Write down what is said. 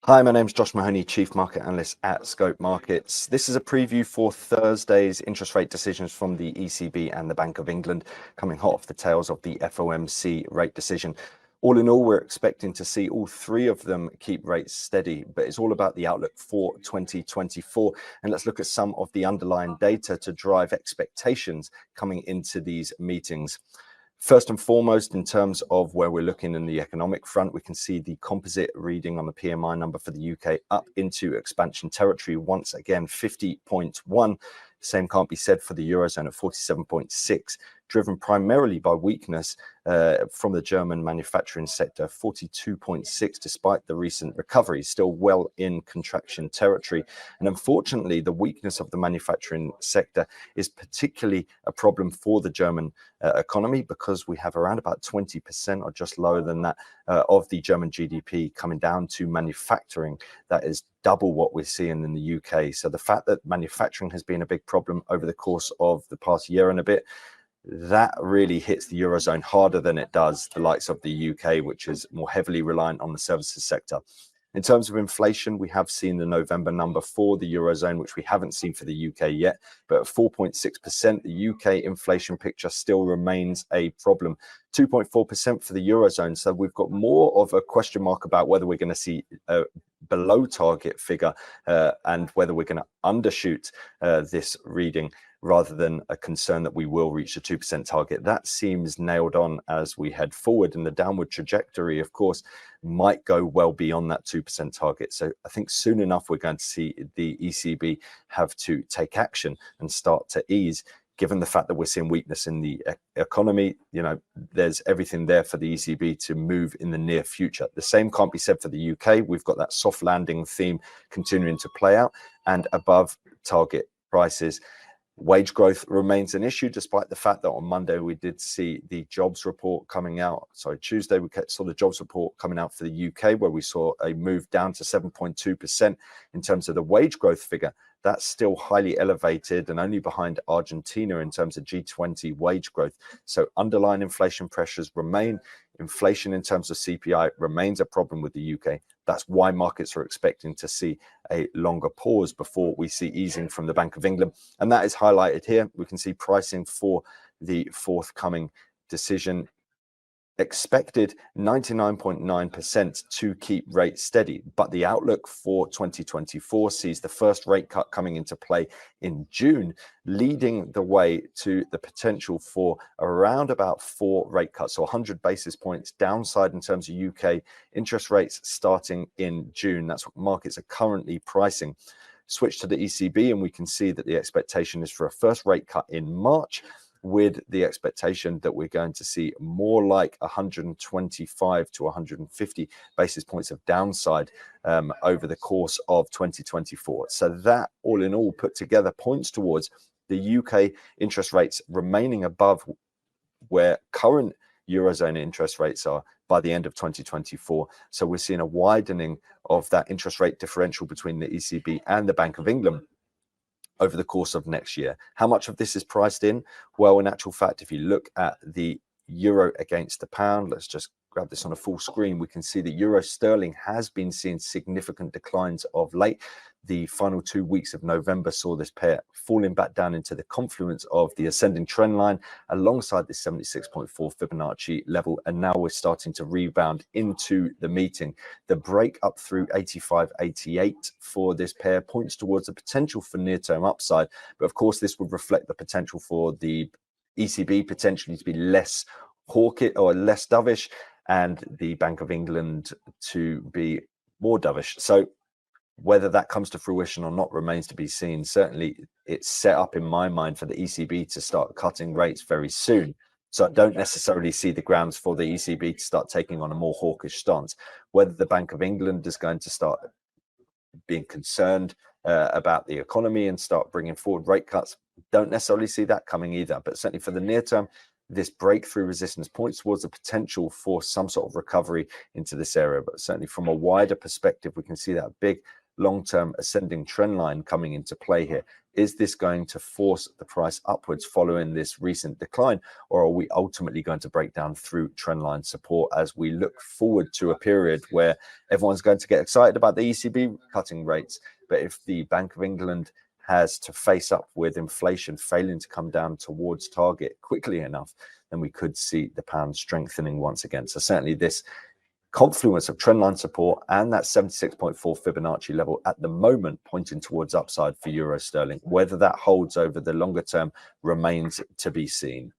Hi, my name's Josh Mahoney, Chief Market Analyst at Scope Markets. This is a preview for Thursday's interest rate decisions from the ECB and the Bank of England, coming hot off the tails of the FOMC rate decision. All in all, we're expecting to see all three of them keep rates steady, but it's all about the outlook for 2024. And let's look at some of the underlying data to drive expectations coming into these meetings. First and foremost, in terms of where we're looking in the economic front, we can see the composite reading on the PMI number for the UK up into expansion territory once again, 50.1. Same can't be said for the Eurozone at 47.6, driven primarily by weakness from the German manufacturing sector, 42.6, despite the recent recovery, still well in contraction territory. And unfortunately, the weakness of the manufacturing sector is particularly a problem for the German economy, because we have around about 20% or just lower than that of the German GDP coming down to manufacturing. That is double what we're seeing in the UK. So the fact that manufacturing has been a big problem over the course of the past year and a bit, that really hits the Eurozone harder than it does the likes of the UK, which is more heavily reliant on the services sector. In terms of inflation, we have seen the November number for the Eurozone, which we haven't seen for the UK yet, but at 4.6%, the UK inflation picture still remains a problem. 2.4% for the Eurozone. So we've got more of a question mark about whether we're going to see a below target figure and whether we're going to undershoot this reading, rather than a concern that we will reach the 2% target. That seems nailed on as we head forward, and the downward trajectory, of course, might go well beyond that 2% target. So I think soon enough we're going to see the ECB have to take action and start to ease. Given the fact that we're seeing weakness in the economy, you know, there's everything there for the ECB to move in the near future. The same can't be said for the UK. We've got that soft landing theme continuing to play out, and above target prices. Wage growth remains an issue, despite the fact that on Monday we did see the jobs report coming out. Sorry, Tuesday we saw the jobs report coming out for the UK, where we saw a move down to 7.2% in terms of the wage growth figure. That's still highly elevated and only behind Argentina in terms of G20 wage growth. So underlying inflation pressures remain. Inflation in terms of CPI remains a problem with the UK. That's why markets are expecting to see a longer pause before we see easing from the Bank of England. And that is highlighted here. We can see pricing for the forthcoming decision expected 99.9% to keep rates steady, but the outlook for 2024 sees the first rate cut coming into play in June, leading the way to the potential for around about 4 rate cuts, so 100 basis points downside in terms of UK interest rates starting in June. That's what markets are currently pricing. Switch to the ECB, and we can see that the expectation is for a first rate cut in March, with the expectation that we're going to see more like 125 to 150 basis points of downside over the course of 2024. So that, all in all, put together, points towards the UK interest rates remaining above where current Eurozone interest rates are by the end of 2024. So we're seeing a widening of that interest rate differential between the ECB and the Bank of England over the course of next year. How much of this is priced in? Well, in actual fact, if you look at the euro against the pound, let's just grab this on a full screen, we can see that euro sterling has been seeing significant declines of late. The final 2 weeks of November saw this pair falling back down into the confluence of the ascending trend line alongside the 76.4 Fibonacci level, and now we're starting to rebound into the meeting. The break up through 85.88 for this pair points towards the potential for near-term upside, but of course this would reflect the potential for the ECB potentially to be less hawkish or less dovish, and the Bank of England to be more dovish. So whether that comes to fruition or not remains to be seen. Certainly, it's set up in my mind for the ECB to start cutting rates very soon. So I don't necessarily see the grounds for the ECB to start taking on a more hawkish stance. Whether the Bank of England is going to start being concerned about the economy and start bringing forward rate cuts, don't necessarily see that coming either. But certainly for the near term, this breakthrough resistance points towards the potential for some sort of recovery into this area. But certainly from a wider perspective, we can see that big long-term ascending trend line coming into play here. Is this going to force the price upwards following this recent decline, or are we ultimately going to break down through trendline support as we look forward to a period where everyone's going to get excited about the ECB cutting rates, but if the Bank of England has to face up with inflation failing to come down towards target quickly enough, then we could see the pound strengthening once again. So certainly this confluence of trendline support and that 76.4 Fibonacci level at the moment pointing towards upside for euro sterling. Whether that holds over the longer term remains to be seen.